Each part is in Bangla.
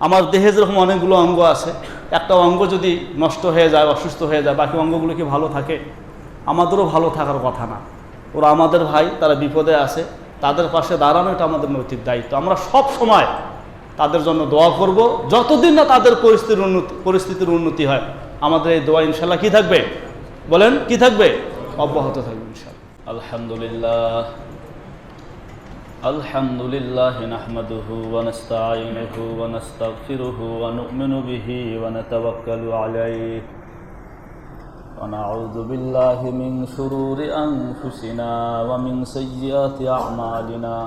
আমার দেহে যেরকম অনেকগুলো অঙ্গ আছে, একটা অঙ্গ যদি নষ্ট হয়ে যায়, অসুস্থ হয়ে যায়, বাকি অঙ্গগুলো কি ভালো থাকে? আমাদেরও ভালো থাকার কথা না। ওরা আমাদের ভাই, তারা বিপদে আছে, তাদের পাশে দাঁড়ানো এটা আমাদের নৈতিক দায়িত্ব। আমরা সব সময় তাদের জন্য দোয়া করব, যতদিন না তাদের পরিস্থিতির উন্নতি হয়। আমাদের এই দোয়া ইনশাল্লাহ কি থাকবে? বলেন, কি থাকবে? অব্যাহত থাকবে ইনশাল্লাহ। আলহামদুলিল্লাহ আলহামদুলিল্লাহি নাহমাদুহু ওয়া নাস্তাঈনুহু ওয়া নাস্তাগফিরুহু ওয়া নু'মিনু বিহি ওয়া নাতাওয়াক্কালু আলাইহি ওয়া নাউযু বিল্লাহি মিন শুরুরি আনফুসিনা ওয়া মিন সাইয়্যাতি আ'মালিনা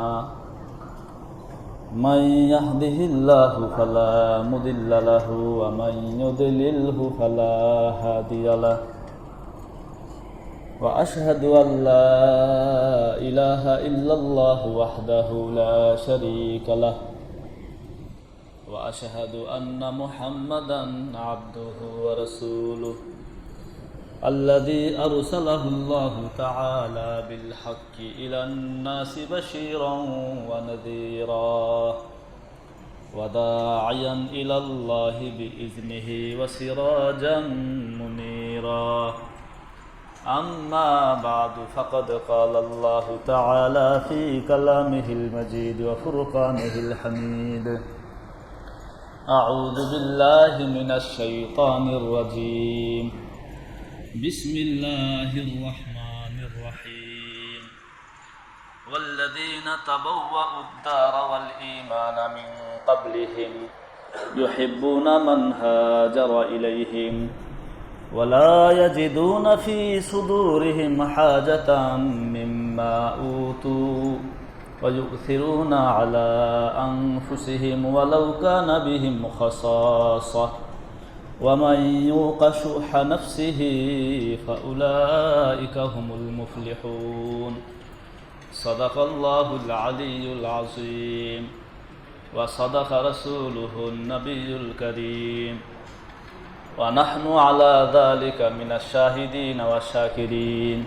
মান ইয়াহদিহিল্লাহু ফালা মুদিল্লা লাহু ওয়া মান ইউদ্লিলহু ফালা হাদিয়া লাহু وأشهد أن لا إله إلا الله وحده لا شريك له وأشهد أن محمدا عبده ورسوله الذي أرسله الله تعالى بالحق إلى الناس بشيرا ونذيرا وداعيا إلى الله بإذنه وسراجا منيرا أما بعد فقد قال الله تعالى في كلامه المجيد وفرقانه الحميد أعوذ بالله من الشيطان الرجيم بسم الله الرحمن الرحيم والذين تبوأوا الدار والإيمان من قبلهم يحبون من هاجر إليهم ولا يجدون في صدورهم حاجة مما أوتوا ويؤثرون على أنفسهم ولو كان بهم خصاصة ومن يوق شح نفسه فأولئك هم المفلحون صدق الله العلي العظيم وصدق رسوله النبي الكريم ونحن على ذلك من الشاهدين والشاكرين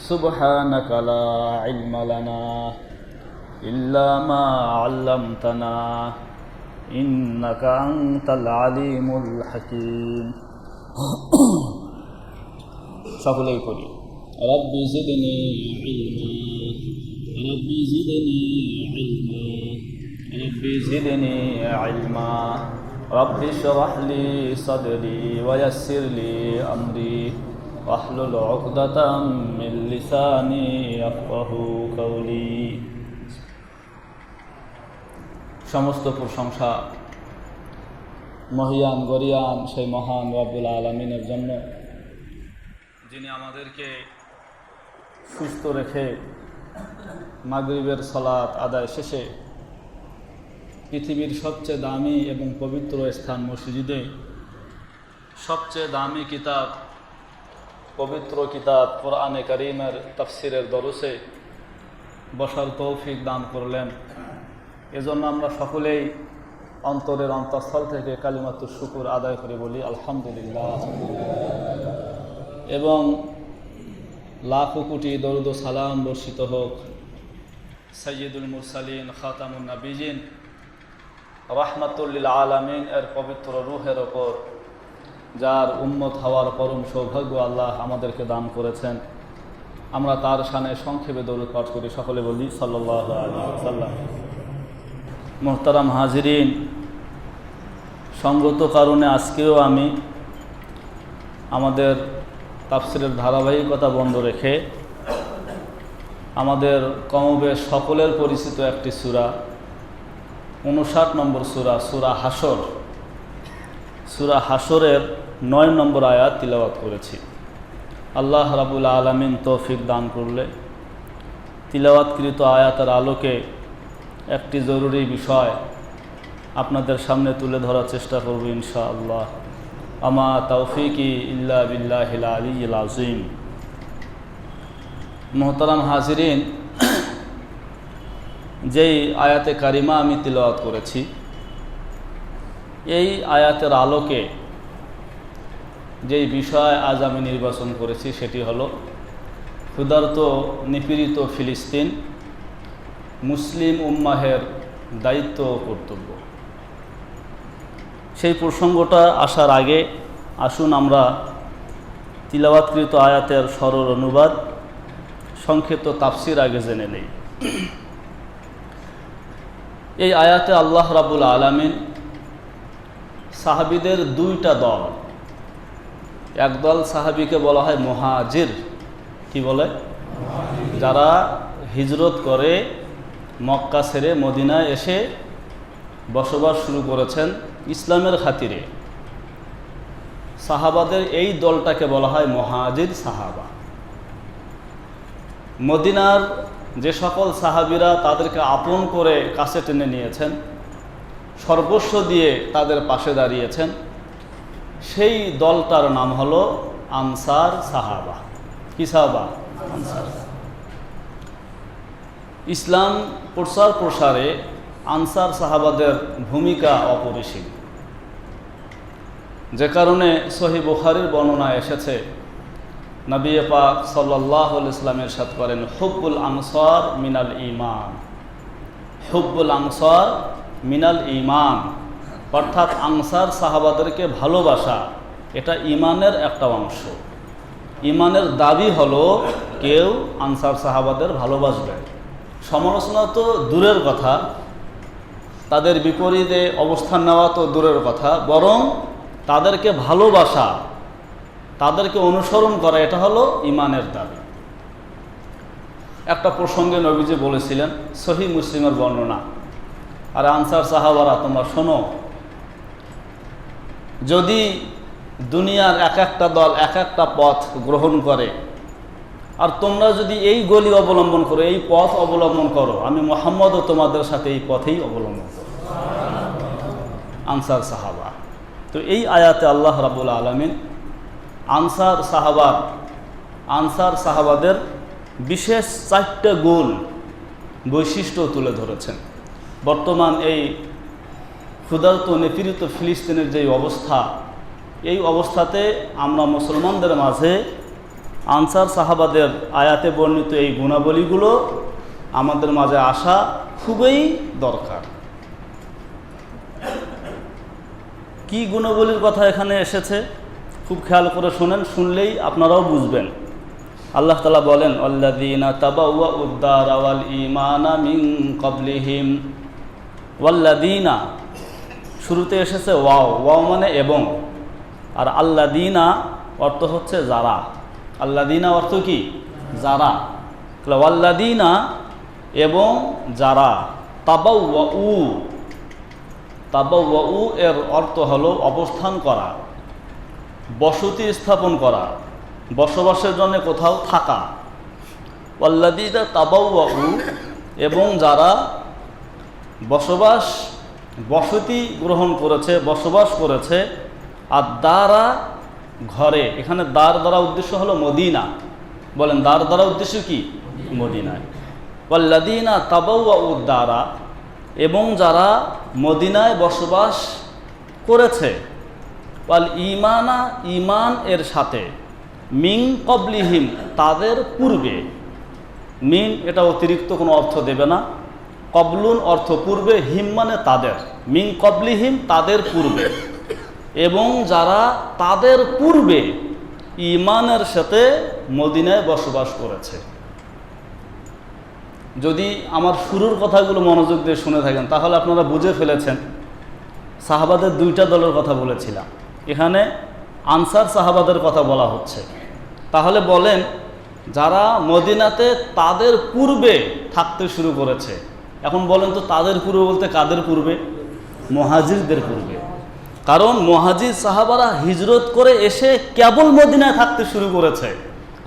سبحانك لا علم لنا إلا ما علمتنا إنك أنت العليم الحكيم সকলেই পড়ি রব্বি জিদনি ইলমা রব্বি জিদনি ইলমা রব্বি জিদনি ইলমা رب اشرح لي صدري ويسر لي أمري واحلل عقدة من لساني يفقهوا قولي সমস্ত প্রশংসা মহিয়ান গরিয়ান সেই মহান রব্বুল আলামিনের জন্য, যিনি আমাদেরকে সুস্থ রেখে মাগরিবের সালাত আদায় শেষে পৃথিবীর সবচেয়ে দামি এবং পবিত্র স্থান মসজিদে সবচেয়ে দামি কিতাব, পবিত্র কিতাব কোরআনে কারীমের তাফসিরের দরসে বসার তৌফিক দান করলেন। এজন্য আমরা সকলেই অন্তরের অন্তঃস্থল থেকে কালিমাতুশ শুকর আদায় করে বলি আলহামদুলিল্লাহ, এবং লাখো কোটি দরুদ ও সালাম বর্ষিত হোক সাইয়্যিদুল মুরসালিন খাতামুন নবিয়্যিন রাহমাতুল লিল আলামিন এর পবিত্র রূহের ওপর, যার উম্মত হওয়ার পরম সৌভাগ্য আল্লাহ আমাদেরকে দান করেছেন। আমরা তার শানে সংক্ষেপে দরুদ পাঠ করি, সকলে বলি সাল্লাল্লাহু আলাইহি ওয়াসাল্লাম। মুহতারাম হাজিরিন, সঙ্গত কারণে আজকেও আমি আমাদের তাফসিরের ধারাবাহিকতা বন্ধ রেখে আমাদের কমবেশ সকলের পরিচিত একটি সূরা 59 নম্বর সূরা, সূরা হাসর, সূরা হাসরের 9 নম্বর আয়াত তিলাওয়াত করেছি। আল্লাহ রাব্বুল আলামিন তৌফিক দান করলে তিলাওয়াতকৃত আয়াতের আলোকে একটি জরুরি বিষয় আপনাদের সামনে তুলে ধরার চেষ্টা করব ইনশাআল্লাহ। আমা তাওফিকি ইল্লা বিল্লাহিল আলিয়্যিল আযীম। মুহতারাম হাজিরিন, যেই আয়াতে কারিমা আমি তিলাওয়াত করেছি, এই আয়াতের আলোকে যেই বিষয় আজ আমি নির্বাচন করেছি সেটি হলো ক্ষুধার্ত নিপীড়িত ফিলিস্তিন মুসলিম উম্মাহের দায়িত্ব ও কর্তব্য। সেই প্রসঙ্গটা আসার আগে আসুন আমরা তিলাওয়াতকৃত আয়াতের সরল অনুবাদ সংক্ষিপ্ত তাফসির আগে জেনে নেই। এই আয়াতে আল্লাহ রাব্বুল আলামিন সাহাবীদের দুইটা দল, একদল সাহাবীকে বলা হয় মুহাজির, কি বলে, যারা হিজরত করে মক্কা ছেড়ে মদিনায় এসে বসবাস শুরু করেছেন ইসলামের খাতিরে। সাহাবাদের এই দলটাকে বলা হয় মুহাজির সাহাবা। মদিনার যে সকল সাহাবীরা তাদেরকে আপন করে কাছে টেনে নিয়েছেন, সর্বস্ব দিয়ে তাদের পাশে দাঁড়িয়েছেন, সেই দলটার নাম হলো আনসার সাহাবা। কি সাহাবা? আনসার। ইসলাম প্রচার প্রসারে আনসার সাহাবাদের ভূমিকা অপরিসীম, যে কারণে সহিহ বুখারীর বর্ণনায় এসেছে, নবী পাক সাল্লাল্লাহু আলাইহি ওয়াসাল্লাম ইরশাদ করেন, হুব্বুল আনসার মিনাল ঈমান। হুব্বুল আনসার মিনাল ঈমান, অর্থাৎ আনসার সাহাবাদেরকে ভালোবাসা এটা ঈমানের একটা অংশ। ঈমানের দাবি হলো কেউ আনসার সাহাবাদের ভালোবাসবে। সমালোচনা তো দূরের কথা, তাদের বিপরীতে অবস্থান নেওয়া তো দূরের কথা, বরং তাদেরকে ভালোবাসা, তাদেরকে অনুসরণ করা, এটা হলো ঈমানের দাবি। একটা প্রসঙ্গে নবীজি বলেছিলেন, সহিহ মুসলিমের বর্ণনা, আর আনসার সাহাবারা তোমরা শোনো, যদি দুনিয়ার এক একটা দল এক একটা পথ গ্রহণ করে আর তোমরা যদি এই গলি অবলম্বন করো, এই পথ অবলম্বন করো, আমি মুহাম্মদও তোমাদের সাথে এই পথেই অবলম্বন করব। আনসার সাহাবা। তো এই আয়াতে আল্লাহ রাব্বুল আলামিন আনসার সাহাবাদের বিশেষ 4টা গুণ, বৈশিষ্ট্য তুলে ধরেছেন। বর্তমান এই ক্ষুধার্ত নিপীড়িত ফিলিস্তিনের যে অবস্থা, এই অবস্থাতে আমরা মুসলমানদের মাঝে আনসার সাহাবাদের আয়াতে বর্ণিত এই গুণাবলীগুলো আমাদের মাঝে আসা খুবই দরকার। কি গুণাবলীর কথা এখানে এসেছে খুব খেয়াল করে শুনেন, শুনলেই আপনারাও বুঝবেন। আল্লাহ তাআলা বলেন, আল্লাযীনা তাবাওয়াউদ দারা ওয়াল ঈমানা মিন ক্বাবলিহিম। ওয়াল্লাযীনা শুরুতে এসেছে ওয়াও, ওয়াও মানে এবং, আর আল্লাযীনা অর্থ হচ্ছে যারা। আল্লাযীনা অর্থ কি? যারা। ওয়াল্লাযীনা এবং যারা। তাবাওয়াউ এর অর্থ হলো অবস্থান করা, বসতি স্থাপন করা, বসবাসের জন্য কোথাও থাকা। ওয়াল্লাযীনা তাবাওয়াউ এবং যারা বসতি গ্রহণ করেছে, বসবাস করেছে। আর দারা ঘরে, এখানে দার দ্বারা উদ্দেশ্য হলো মদিনা। বলেন, দার দ্বারা উদ্দেশ্য কি? মদিনায়। ওয়াল্লাযীনা তাবাওয়াউদ দারা এবং যারা মদিনায় বসবাস করেছে। ওয়াল ঈমানা ঈমান এর সাথে, মিন ক্বাবলিহিম তাদের পূর্বে। মিন এটা অতিরিক্ত কোনো অর্থ দেবে না। ক্বাবলুন অর্থ পূর্বে, হিম মানে তাদের। মিন ক্বাবলিহিম তাদের পূর্বে, এবং যারা তাদের পূর্বে ঈমানের সাথে মদিনায় বসবাস করেছে। যদি আমার শুরুর কথাগুলো মনোযোগ দিয়ে শুনে থাকেন তাহলে আপনারা বুঝে ফেলেছেন সাহাবাদের 2টা দলের কথা বলেছিলাম, এখানে আনসার সাহাবাদের কথা বলা হচ্ছে। তাহলে বলেন, যারা মদিনাতে তাদের পূর্বে থাকতে শুরু করেছে। এখন বলেন তো, তাদের পূর্বে বলতে কাদের পূর্বে? মুহাজিরদের পূর্বে। কারণ মুহাজির সাহাবারা হিজরত করে এসে কেবল মদিনায় থাকতে শুরু করেছে,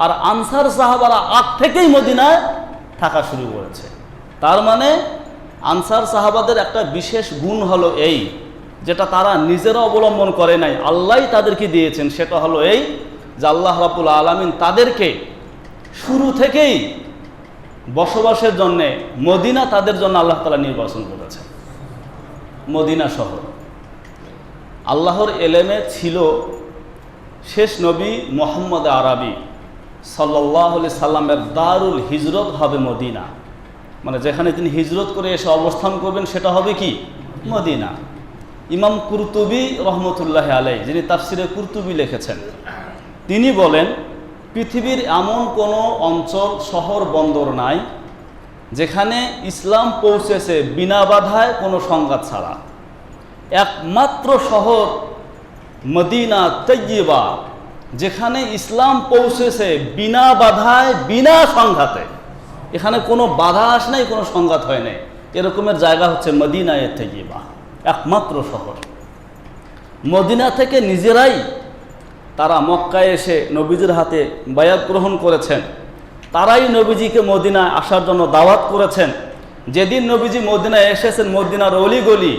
আর আনসার সাহাবারা আগ থেকেই মদিনায় থাকা শুরু করেছে। তার মানে আনসার সাহাবাদের একটা বিশেষ গুণ হলো এই, যেটা তারা নিজেরা অবলম্বন করে নাই, আল্লাহই তাদেরকে দিয়েছেন। সেটা হলো এই যে আল্লাহ রাব্বুল আলামিন তাদেরকে শুরু থেকেই বসবাসের জন্যে মদিনা তাদের জন্য আল্লাহ তাআলা নির্বাচন করেছে। মদিনা শহর আল্লাহর এলেমে ছিল শেষ নবী মুহাম্মদ আরবি সাল্লাল্লাহু আলাইহি সাল্লামের দারুল হিজরত হবে মদিনা, মানে যেখানে তিনি হিজরত করে এসে অবস্থান করবেন সেটা হবে কি? মদিনা। ইমাম কুরতুবী রহমতুল্লাহ আলাইহি, যিনি তাফসিরে কুরতুবী লিখেছেন, তিনি বলেন পৃথিবীর এমন কোনো অঞ্চল, শহর, বন্দর নাই যেখানে ইসলাম পৌঁছেছে বিনা বাধায় কোনো সংঘাত ছাড়া। একমাত্র শহর মদিনা তৈয়্যিবা, যেখানে ইসলাম পৌঁছেছে বিনা বাধায়, বিনা সংঘাতে। এখানে কোনো বাধা আসে নাই, কোনো সংঘাত হয় নাই। এরকমের জায়গা হচ্ছে মদিনা তৈয়্যিবা, একমাত্র শহর। মদিনা থেকে নিজেরাই তারা মক্কায় এসে নবীজির হাতে বায়াত গ্রহণ করেছেন, তারাই নবীজিকে মদিনায় আসার জন্য দাওয়াত করেছেন। যেদিন নবীজি মদিনায় এসেছেন, মদিনার অলিগলি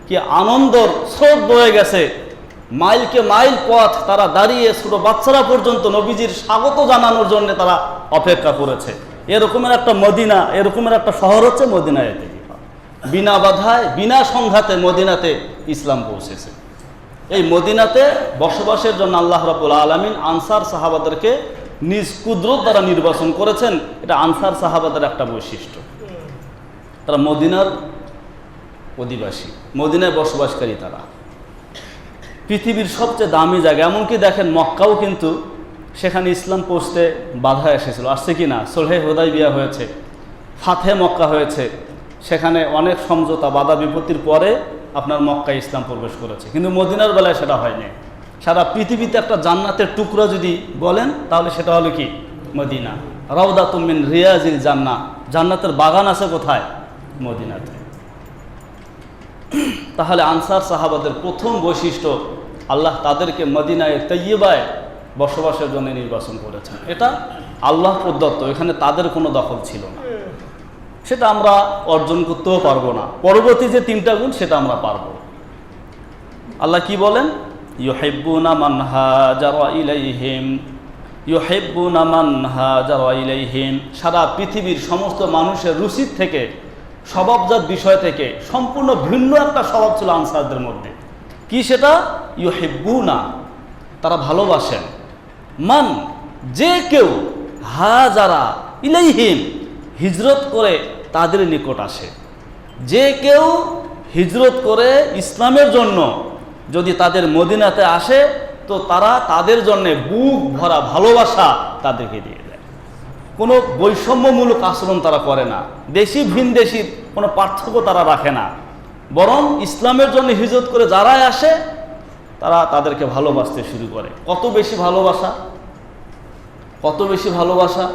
কি আনন্দর স্রোত বয়ে গেছে, মাইলকে মাইল পথ তারা দাঁড়িয়ে, ছোট বাচ্চারা পর্যন্ত নবীজির স্বাগত জানানোর জন্য তারা অপেক্ষা করেছে। এরকমের একটা মদিনা, এরকমের একটা শহর হচ্ছে মদিনায় তৈয়্যিবা। বিনা বাধায়, বিনা সংঘাতে মদিনাতে ইসলাম পৌঁছেছে। এই মদিনাতে বসবাসের জন্য আল্লাহ রাব্বুল আলামিন আনসার সাহাবাদেরকে নিজ কুদরত দ্বারা নির্বাচন করেছেন। এটা আনসার সাহাবাদের একটা বৈশিষ্ট্য। তারা মদিনার অধিবাসী, মদিনায় বসবাসকারী। তারা পৃথিবীর সবচেয়ে দামি জায়গা। এমনকি দেখেন মক্কাও কিন্তু সেখানে ইসলাম পৌঁছতে বাধা এসেছিল, আসছে কি না? সুলহে হুদাইবিয়া হয়েছে, ফাতে মক্কা হয়েছে, সেখানে অনেক সমঝোতা, বাধা বিপত্তির পরে আপনার মক্কায় ইসলাম প্রবেশ করেছে। কিন্তু মদিনার বেলায় সেটা হয়নি। সারা পৃথিবীতে একটা জান্নাতের টুকরা যদি বলেন তাহলে সেটা হলো কি? মদিনা। রাউদাতুম মিন রিয়াজিল জান্নাহ, জান্নাতের বাগান আছে কোথায়? মদিনাতে। তাহলে আনসার সাহাবাদের প্রথম বৈশিষ্ট্য, আল্লাহ তাদেরকে মদিনায় তৈয়্যিবায় বসবাসের জন্য নির্বাচন করেছেন। এটা আল্লাহ প্রদত্ত, এখানে তাদের কোনো দখল ছিল না। সেটা আমরা অর্জন করতেও পারবো না। পরবর্তী যে তিনটা গুণ সেটা আমরা পারবো। আল্লাহ কি বলেন? ইউহিব্বুনা মান হাজারা ইলাইহিম, ইউহিব্বুনা মান হাজারা ইলাইহিম। সারা পৃথিবীর সমস্ত মানুষের রুচির থেকে, স্বভাবজাত বিষয় থেকে সম্পূর্ণ ভিন্ন একটা স্বভাব ছিল আনসারদের মধ্যে। কি সেটা? ইউহিব্বুনা, তারা ভালোবাসেন, মান, যে কেউ, হাজারা ইলাইহিম, হিজরত করে তাদের নিকট আসে। যে কেউ হিজরত করে ইসলামের জন্য যদি তাদের মদিনাতে আসে, তো তারা তাদের জন্য বুক ভরা ভালোবাসা তাদেরকে দিয়ে দেয়। কোনো বৈষম্যমূলক আচরণ তারা করে না, দেশি ভিন দেশির কোনো পার্থক্য তারা রাখে না। বরং ইসলামের জন্য হিজরত করে যারাই আসে তারা তাদেরকে ভালোবাসতে শুরু করে। কত বেশি ভালোবাসা, কত বেশি ভালোবাসা!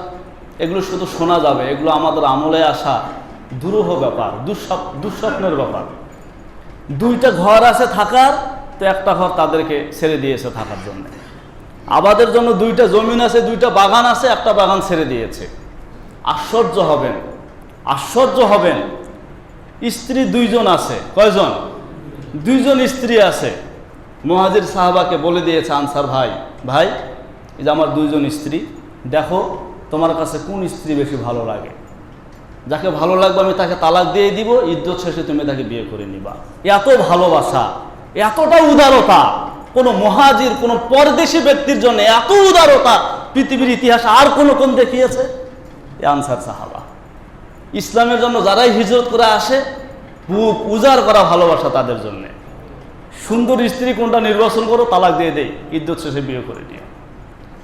এগুলো শুধু শোনা যাবে, এগুলো আমাদের আমলে আসা দুরূহ ব্যাপার, দুঃস্বপ্নের ব্যাপার। দুইটা ঘর আছে থাকার, তো একটা ঘর তাদেরকে ছেড়ে দিয়েছে থাকার জন্য। আবাদের জন্য দুইটা জমিন আছে, দুইটা বাগান আছে, একটা বাগান ছেড়ে দিয়েছে। আশ্চর্য হবেন, আশ্চর্য হবেন। স্ত্রী দুইজন আছে। কয়জন? দুইজন স্ত্রী আছে। মুহাজির সাহাবাকে বলে দিয়েছে আনসার ভাই, ভাই এই যে আমার দুইজন স্ত্রী, দেখো তোমার কাছে কোন স্ত্রী বেশি ভালো লাগে, যাকে ভালো লাগবে আমি তাকে তালাক দিয়ে দিব, ইদ্যত শেষে তুমি তাকে বিয়ে করে নিবা। এত ভালোবাসা, এতটা উদারতা, কোনো মুহাজির, কোনো পরদেশী ব্যক্তির জন্য এত উদারতা পৃথিবীর ইতিহাসে আর কোন দেখিয়েছে? আনসার সাহাবা। ইসলামের জন্য যারাই হিজরত করে আসে, বুক উজাড় করা ভালোবাসা তাদের জন্য। সুন্দর স্ত্রী কোনটা নির্বাচন করো, তালাক দিয়ে দেয়, ইদ্যত শেষে বিয়ে করে নিও।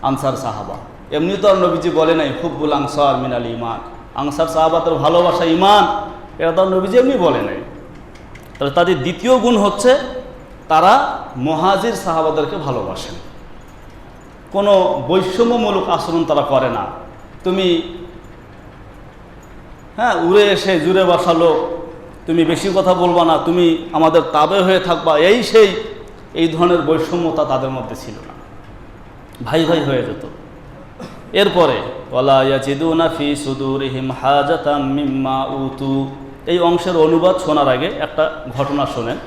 আনসার সাহাবা। এমনি তো আর নবীজি বলে নাই হুব্বুল আনসার মিনাল ইমান, আনসার সাহাবাদের ভালোবাসা ইমান, এটা তো আর নবীজি এমনি বলে নাই। তাহলে তাদের দ্বিতীয় গুণ হচ্ছে তারা মুহাজির সাহাবাদেরকে ভালোবাসেন। কোনো বৈষম্যমূলক আচরণ তারা করে না। তুমি উড়ে এসে জুড়ে বসালো, তুমি বেশি কথা বলবা না, তুমি আমাদের তাবে হয়ে থাকবা, এই ধরনের বৈষম্যতা তাদের মধ্যে ছিল না। ভাই ভাই হয়ে যেত। এরপরে ওয়ালা ইয়াজিদুনা ফি সুদুরিহিম হাজাতাম মিম্মা উতু, এই অংশের অনুবাদ শোনার আগে একটা ঘটনা শোনেন।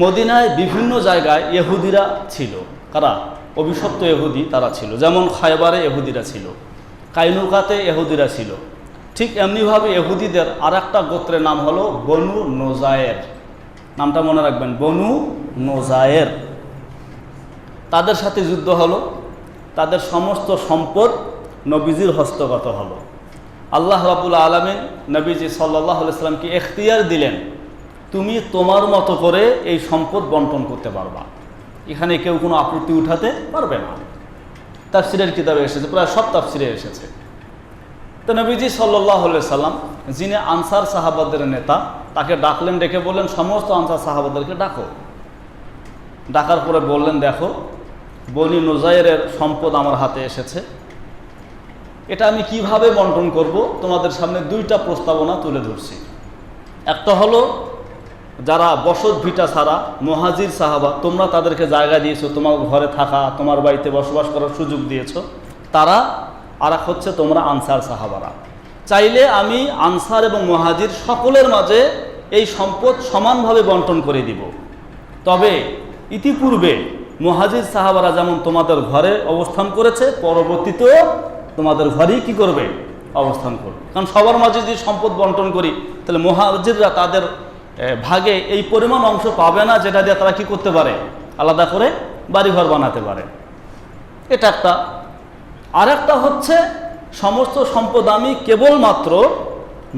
মদিনায় বিভিন্ন জায়গায় ইহুদিরা ছিল। কারা? অভিশপ্ত ইহুদি তারা ছিল। যেমন খায়বারে ইহুদিরা ছিল, কাইনুকাতে ইহুদিরা ছিল। ঠিক এমনিভাবে ইহুদিদের আর একটা গোত্রের নাম হলো বনু নোজায়ের। নামটা মনে রাখবেন, বনু নোজায়ের। তাদের সাথে যুদ্ধ হলো, তাদের সমস্ত সম্পদ নবীজির হস্তগত হলো। আল্লাহ রাব্বুল আলামিন নবীজি সাল্লাল্লাহু আলাইহি ওয়াসাল্লামকে ইখতিয়ার দিলেন, তুমি তোমার মতো করে এই সম্পদ বন্টন করতে পারবা, এখানে কেউ কোনো আপত্তি উঠাতে পারবে না। তাফসিরের কিতাবে এসেছে, প্রায় সব তাফসিরে এসেছে। তো নবীজি সাল্লাল্লাহু আলাইহি সাল্লাম, যিনি আনসার সাহাবাদের নেতা, তাকে ডাকলেন, ডেকে বললেন সমস্ত আনসার সাহাবাদেরকে ডাকো। ডাকার পরে বললেন, দেখো বনি নুজাইরের সম্পদ আমার হাতে এসেছে, এটা আমি কিভাবে বন্টন করব তোমাদের সামনে দুইটা প্রস্তাবনা তুলে ধরছি। একটা হলো যারা বসত ভিটা ছাড়া মুহাজির সাহাবা, তোমরা তাদেরকে জায়গা দিয়েছো, তোমার ঘরে থাকা, তোমার বাড়িতে বসবাস করার সুযোগ দিয়েছো, তারা। আর এক হচ্ছে তোমরা আনসার সাহাবারা। চাইলে আমি আনসার এবং মুহাজির সকলের মাঝে এই সম্পদ সমানভাবে বন্টন করে দিব। তবে ইতিপূর্বে মুহাজির সাহাবারা যেমন তোমাদের ঘরে অবস্থান করেছে, পরবর্তীতেও তোমাদের ঘরেই কি করবে? অবস্থান করবে। কারণ সবার মাঝে যদি সম্পদ বন্টন করি, তাহলে মুহাজিররা তাদের ভাগে এই পরিমাণ অংশ পাবে না, যেটা দিয়ে তারা কি করতে পারে? আলাদা করে বাড়িঘর বানাতে পারে। এটা একটা। আর একটা হচ্ছে সমস্ত সম্পদ আমি কেবলমাত্র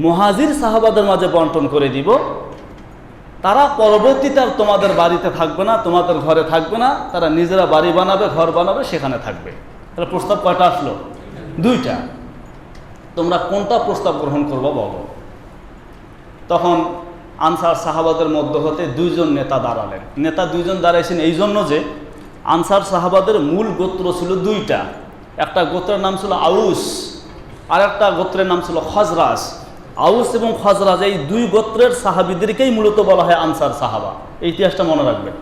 মুহাজির সাহাবাদের মাঝে বন্টন করে দিব, তারা পরবর্তীতে আর তোমাদের বাড়িতে থাকবে না, তোমাদের ঘরে থাকবে না, তারা নিজেরা বাড়ি বানাবে, ঘর বানাবে, সেখানে থাকবে। তাহলে প্রস্তাব কয়টা আসলো? দুইটা। তোমরা কোনটা প্রস্তাব গ্রহণ করবো বলো। তখন আনসার সাহাবাদের মধ্য হতে দুইজন নেতা দাঁড়ালেন। নেতা দুইজন দাঁড়াইছেন এই জন্য যে আনসার সাহাবাদের মূল গোত্র ছিল দুইটা। একটা গোত্রের নাম ছিল আউস, আর একটা গোত্রের নাম ছিল খজরাজ। আউস এবং খজরাজ এই দুই গোত্রের সাহাবীদেরকেই মূলত বলা হয় আনসার সাহাবা। এই ইতিহাসটা মনে রাখবেন।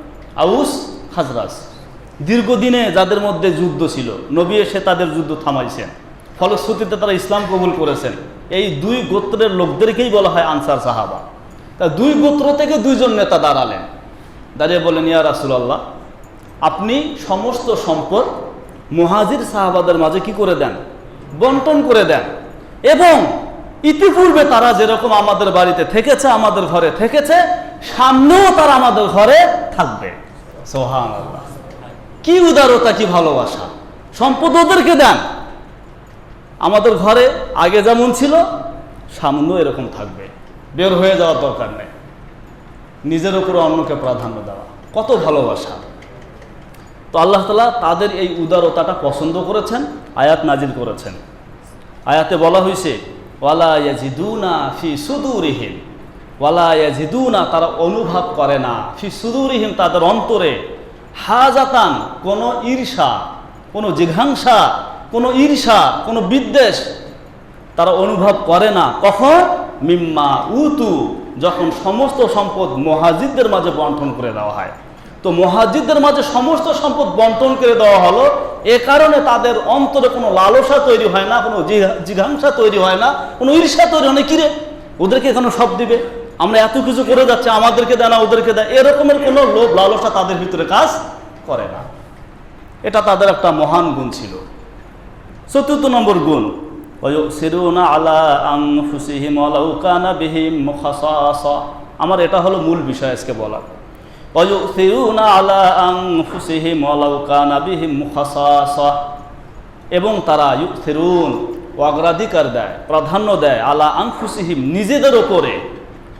আউস, খজরাজ দীর্ঘদিনে যাদের মধ্যে যুদ্ধ ছিল, নবী এসে তাদের যুদ্ধ থামাইছেন, ফলশ্রুতিতে তারা ইসলাম কবুল করেছেন। এই দুই গোত্রের লোকদেরকেই বলা হয় আনসার সাহাবা। তা দুই গোত্র থেকে দুইজন নেতা দাঁড়ালেন, দাঁড়িয়ে বলেন, ইয়া রাসূলুল্লাহ, আপনি সমস্ত সম্পদ মুহাজির সাহাবাদের মাঝে কি করে দেন? বন্টন করে দেন। এবং ইতিপূর্বে তারা যেরকম আমাদের বাড়িতে থেকেছে, আমাদের ঘরে থেকেছে, সামনেও তারা আমাদের ঘরে থাকবে। সুবহানাল্লাহ, কি উদারতা, কি ভালোবাসা! সম্পদ ওদেরকে দেন, আমাদের ঘরে আগে যেমন ছিল সামনেও এরকম থাকবে, বের হয়ে যাওয়ার দরকার নেই, নিজের উপরে অন্যকে প্রাধান্য দেওয়া, কত ভালোবাসা! তো আল্লাহ তাআলা তাদের এই উদারতাটা পছন্দ করেছেন, আয়াত নাজিল করেছেন। আয়াতে বলা হয়েছে, ওয়ালা ইয়াজিদুনা ফি সুদুরিহিম, ওয়ালা ইয়াজিদুনা, তারা অনুভব করে না, ফি সুদুরিহিম, তাদের অন্তরে, হাজাতান, কোনো ঈর্ষা, কোনো জিঘাংসা, কোনো ঈর্ষা, কোনো বিদ্বেষ তারা অনুভব করে না। কখন? মিম্মা উতু, যখন সমস্ত সম্পদ মুহাজিরদের মাঝে বন্টন করে দেওয়া হয়। তো মুহাজিরদের মাঝে সমস্ত সম্পদ বন্টন করে দেওয়া হলো, এ কারণে তাদের অন্তরে কোনো লালসা তৈরি হয় না, কোনো জিঘাংসা তৈরি হয় না, কোনো ঈর্ষা তৈরি হয় না। কিরে, ওদেরকে এখানে সব দিবে, আমরা এত কিছু করে যাচ্ছি, আমাদেরকে দেয় না, ওদেরকে দেয়, এরকমের কোনো লোভ লালসা তাদের ভিতরে কাজ করে না। এটা তাদের একটা মহান গুণ ছিল। চতুর্থ নম্বর গুণ, ওয়ায়ুসিরুনা আলা আনফুসিহিম ওয়ালাউ কানা বিহিম খাসাসা। আমার এটা হলো মূল বিষয় আজকে বলার। ওয়ায়ুসিরুনা আলা আনফুসিহিম ওয়ালাউ কানা বিহিম খাসাসা, এবং তারা ইউসিরুন, অগ্রাধিকার দেয়, প্রাধান্য দেয়, আলা আনফুসিহিম, নিজেদের ওপরে,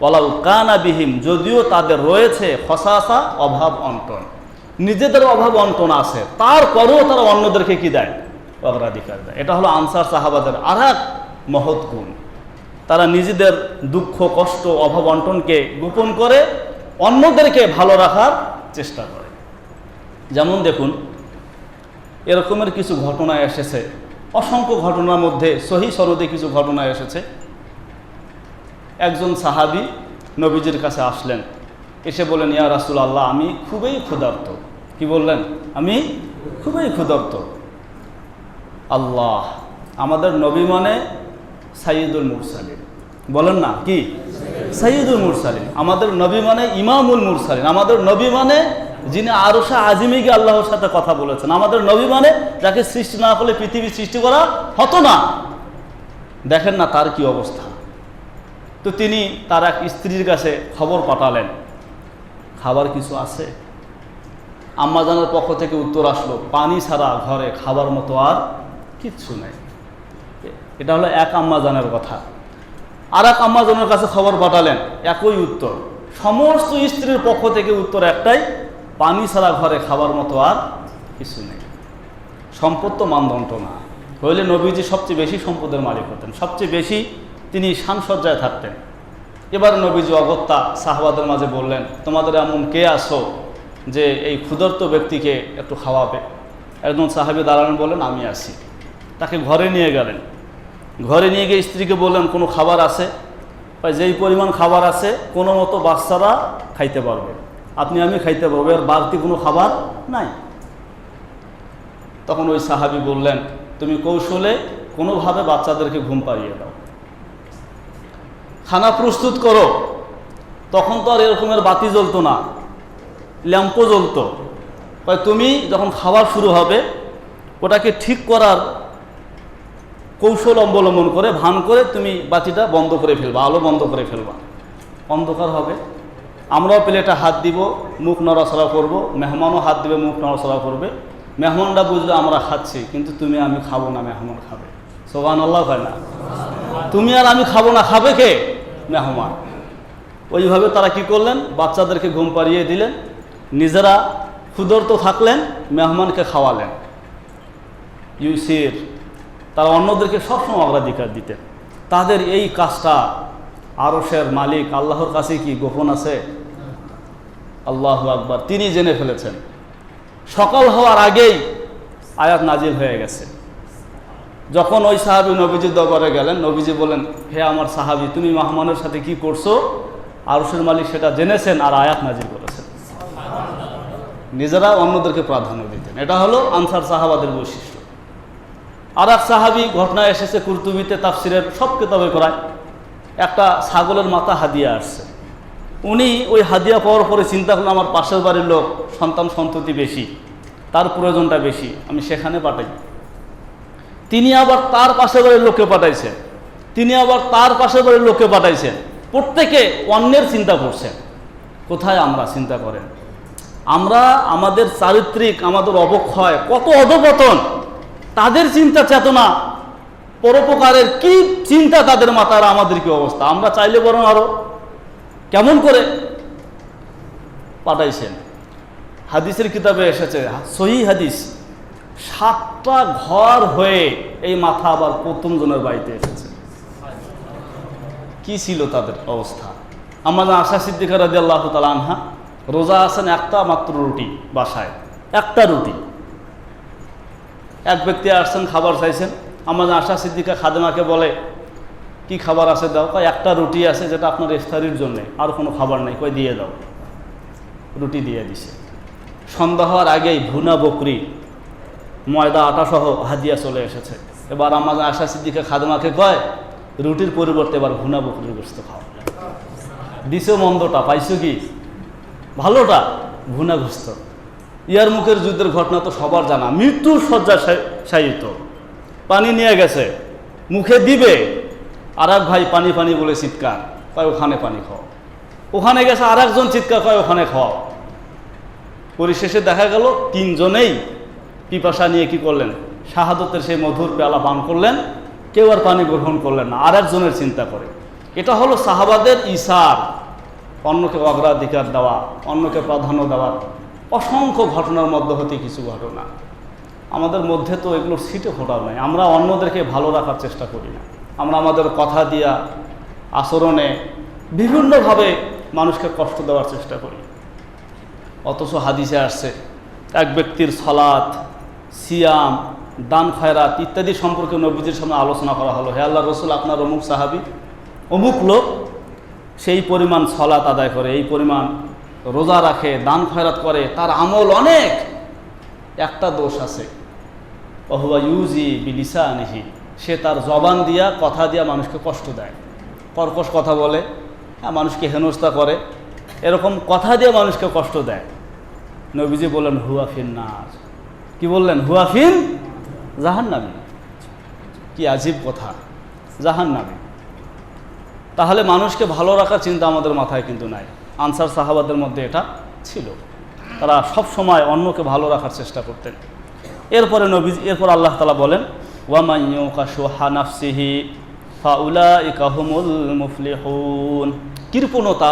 ওয়ালাউ কানা বিহিম, যদিও তাদের রয়েছে খাসাসা, অভাব অন্টন, নিজেদের অভাব অন্টন আছে, তারপরেও তারা অন্যদেরকে কি দেয়? অগ্রাধিকার দেয়। এটা হলো আনসার সাহাবাদের আর এক মহৎ গুণ। তারা নিজেদের দুঃখ, কষ্ট, অভাব অন্টনকে গোপন করে অন্যদেরকে ভালো রাখার চেষ্টা করে। যেমন দেখুন, এরকমের কিছু ঘটনা এসেছে, অসংখ্য ঘটনার মধ্যে সহিহ সনদে কিছু ঘটনা এসেছে। একজন সাহাবী নবীজির কাছে আসলেন, এসে বলেন, ইয়া রাসূলুল্লাহ, আমি খুবই ক্ষুধার্ত। কি বললেন? আমি খুবই ক্ষুধার্ত। আল্লাহ, আমাদের নবী মানে সাইয়্যিদুল মুরসালিন, বলেন না কি? সাইয়্যিদুল মুরসালিন, আমাদের নবী মানে ইমামুল মুরসালিন, আমাদের নবী মানে যিনি আরশে আজিমে গিয়ে আল্লাহর সাথে কথা বলেছেন, আমাদের নবী মানে যাকে সৃষ্টি না করলে পৃথিবী সৃষ্টি করা হতো না। দেখেন না তার কি অবস্থা। তো তিনি তার এক স্ত্রীর কাছে খবর পাঠালেন, খাবার কিছু আছে? আম্মা জানের পক্ষ থেকে উত্তর আসলো, পানি ছাড়া ঘরে খাবার মতো আর কিচ্ছু নাই। এটা হলো এক আম্মা জানের কথা। আর এক আম্মা জানের কাছে খবর পাঠালেন, একই উত্তর। সমস্ত স্ত্রীর পক্ষ থেকে উত্তর একটাই, পানি ছাড়া ঘরে খাবার মতো আর কিছু নেই। সম্পদ তো মানদণ্ড না, হইলে নবীজি সবচেয়ে বেশি সম্পদের মালিক হতেন, সবচেয়ে বেশি তিনি শানসজ্জায় থাকতেন। এবার নবীজি অগত্যা সাহাবাদের মাঝে বললেন, তোমাদের এমন কে আসো যে এই ক্ষুধার্ত ব্যক্তিকে একটু খাওয়াবে? একজন সাহাবী দাঁড়ালেন, বললেন আমি আসি। তাকে ঘরে নিয়ে গেলেন, ঘরে নিয়ে গিয়ে স্ত্রীকে বললেন কোনো খাবার আছে? যেই পরিমাণ খাবার আছে কোনো মতো বাচ্চারা খাইতে পারবে, আপনি আমি খাইতে পারবো, আর বাড়তি কোনো খাবার নাই। তখন ওই সাহাবী বললেন, তুমি কৌশলে কোনোভাবে বাচ্চাদেরকে ঘুম পাড়িয়ে দাও, খানা প্রস্তুত করো। তখন তো আর এরকমের বাতি জ্বলতো না, ল্যাম্পও জ্বলতো। তুমি যখন খাবার শুরু হবে ওটাকে ঠিক করার কৌশল অবলম্বন করে ভান করে তুমি বাতিটা বন্ধ করে ফেলবা, আলো বন্ধ করে ফেলবা, অন্ধকার হবে। আমরাও প্লেটে হাত দিব, মুখ নড়াচড়া করব, মেহমানও হাত দিবে, মুখ নড়াচড়া করবে। মেহমানরা বুঝলে আমরা খাচ্ছি, কিন্তু তুমি আমি খাবো না, মেহমান খাবে। সুবহানাল্লাহ হয় না? তুমি আর আমি খাবো না, খাবে কে? মেহমান। ওইভাবে তারা কি করলেন, বাচ্চাদেরকে ঘুম পাড়িয়ে দিলেন, নিজেরা ক্ষুধার্ত থাকলেন, মেহমানকে খাওয়ালেন। ইউসির তারা অন্যদেরকে সবসময় অগ্রাধিকার দিতেন। তাদের এই কাজটা আরশের মালিক আল্লাহর কাছে কি গোপন আছে? আল্লাহু আকবার, তিনি জেনে ফেলেছেন। সকাল হওয়ার আগেই আয়াত নাজিল হয়ে গেছে। যখন ওই সাহাবী নবীজির দরবারে গেলেন, নবীজি বলেন, হে আমার সাহাবী, তুমি মেহমানের সাথে কি করছো? আরশের মালিক সেটা জেনেছেন আর আয়াত নাজিল করেছেন। নিজেরা অন্যদেরকে প্রাধান্য দিতেন। এটা হলো আনসার সাহাবাদের বৈশিষ্ট্য। আর এক সাহাবী, ঘটনা এসেছে কুরতুবিতে, তাফসিরের সব কিতাবে প্রায়, একটা ছাগলের মাথা হাদিয়া আসছে। উনি ওই হাদিয়া পাওয়ার পরে চিন্তা করলেন, আমার পাশের বাড়ির লোক সন্তান সন্ততি বেশি, তার প্রয়োজনটা বেশি, আমি সেখানে পাঠাই। তিনি আবার তার পাশের বাড়ির লোককে পাঠাইছেন, তিনি আবার তার পাশের বাড়ির লোককে পাঠাইছেন। প্রত্যেকে অন্যের চিন্তা করছেন। কোথায় আমরা? চিন্তা করেন, আমরা আমাদের চারিত্রিক, আমাদের অবক্ষয়, কত অধপতন, তাদের চিন্তা চেতনা, পরোপকারের কি চিন্তা তাদের মাথার, আমাদের কি অবস্থা। আমরা চাইলে বরং আরো কেমন করে পাঠাইছেন। হাদিসের কিতাবে এসেছে, সহিহ হাদিস, 7টা ঘর হয়ে এই মাথা আবার প্রথম জনের বাড়িতে এসেছে। কি ছিল তাদের অবস্থা? আমাদের আশা সিদ্দিকা রাদিয়াল্লাহু তাআলা আনহা রোজা আছেন, একটা মাত্র রুটি বাসায়, একটা রুটি। এক ব্যক্তি আসছেন, খাবার চাইছেন। আমাদের আশা সিদ্দিকা খাদেমাকে বলে, কি খাবার আছে দাও? কয় একটা রুটি আছে, যেটা আপনার ইফতারির জন্য, আর কোনো খাবার নেই। কয় দিয়ে দাও। রুটি দিয়ে দিছে। সন্ধ্যা হওয়ার আগেই ভুনা বকরি, ময়দা আটা সহ হাদিয়া চলে এসেছে। এবার আমাদের আশা সিদ্দিকা খাদেমাকে কয়, রুটির পরিবর্তে এবার ভুনা বকরির গোশত খাও। দিছো মন্দটা, পাইছো কি ভালোটা? ভুনা গোশত। ইয়ার মুখের যুদ্ধের ঘটনা তো সবার জানা, মৃত্যুর শয্যা শায়িত, পানি নিয়ে গেছে, মুখে দিবে, আর এক ভাই পানি পানি বলে চিৎকার, কয় ওখানে পানি খাও। ওখানে গেছে, আর একজন চিৎকার, কয় ওখানে খাও। পরিশেষে দেখা গেল 3 জনেই পিপাসা নিয়ে কি করলেন, শাহাদতের সেই মধুর পেয়ালা পান করলেন। কেউ আর পানি গ্রহণ করলেন না, আর একজনের চিন্তা করে। এটা হলো সাহাবাদের ইসার, অন্যকে অগ্রাধিকার দেওয়া, অন্যকে প্রাধান্য দেওয়া। অসংখ্য ঘটনার মধ্যে হতে কিছু ঘটনা আমাদের মধ্যে তো এগুলোর ছিটে ফোটাও নাই। আমরা অন্যদেরকে ভালো রাখার চেষ্টা করি না, আমরা আমাদের কথা দিয়া, আচরণে বিভিন্নভাবে মানুষকে কষ্ট দেওয়ার চেষ্টা করি। অথচ হাদিসে আসছে, এক ব্যক্তির সালাত, সিয়াম, দান খয়রাত ইত্যাদি সম্পর্কে নবীজির সামনে আলোচনা করা হলো। হে আল্লাহর রাসূল, আপনার অমুক সাহাবী, অমুক লোক সেই পরিমাণ সালাত আদায় করে, এই পরিমাণ রোজা রাখে, দান খয়রাত করে, তার আমল অনেক, একটা দোষ আছে, ওহুয়া ইউজি বিলিসানিহি, সে তার জবান দিয়া, কথা দিয়া মানুষকে কষ্ট দেয়, কর্কশ কথা বলে, মানুষকে হেনস্থা করে, এরকম কথা দিয়ে মানুষকে কষ্ট দেয়। নবীজি বললেন, হুয়া ফিন্নার। কি বললেন? হুয়া ফিন জাহান্নামী। কি আজীব কথা, জাহান্নামী। তাহলে মানুষকে ভালো রাখার চিন্তা আমাদের মাথায় কিন্তু নাই। আনসার সাহাবাদের মধ্যে এটা ছিল, তারা সব সময় অন্যকে ভালো রাখার চেষ্টা করতেন। এরপর আল্লাহ তাআলা বলেন, ওয়া মান ইউকা শুহা নাফসিহি ফাউলাইকা হুমুল মুফলিহুন। কৃপণতা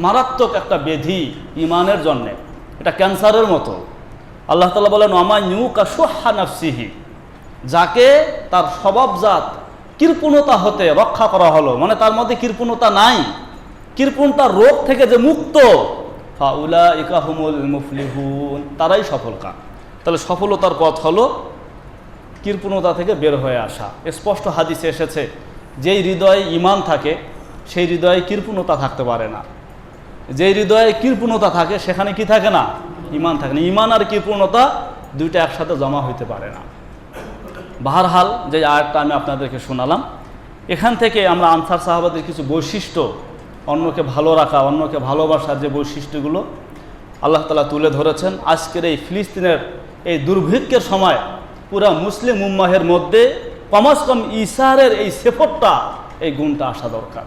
মারাত্মক একটা ব্যাধি ইমানের জন্যে, এটা ক্যান্সারের মতো। আল্লাহ তাআলা বলেন ওয়ামা ইউকা শুহা নাফসিহি, যাকে তার স্বভাবজাত কৃপণতা হতে রক্ষা করা হলো, মানে তার মধ্যে কৃপণতা নাই, কৃপণতার রোগ থেকে যে মুক্ত, ফাউলাইকা হুমুল মুফলিহুন, তারাই সফলকাম। তাহলে সফলতার পথ হলো কৃপণতা থেকে বের হয়ে আসা। স্পষ্ট হাদিসে এসেছে, যেই হৃদয়ে ঈমান থাকে সেই হৃদয়ে কৃপণতা থাকতে পারে না। যেই হৃদয়ে কৃপণতা থাকে সেখানে কি থাকে না? ঈমান থাকে না। ঈমান আর কৃপণতা দুইটা একসাথে জমা হইতে পারে না। বাহরহাল, যে আয়াতটা আমি আপনাদেরকে শোনালাম, এখান থেকে আমরা আনসার সাহাবাদের কিছু বৈশিষ্ট্য, অন্যকে ভালো রাখা, অন্যকে ভালোবাসার যে বৈশিষ্ট্যগুলো আল্লাহ তাআলা তুলে ধরেছেন, আজকের এই ফিলিস্তিনের এই দুর্ভিক্ষের সময় পুরা মুসলিম উম্মাহের মধ্যে কমাস কম ইসারের এই সেফরটা, এই গুণটা আসা দরকার।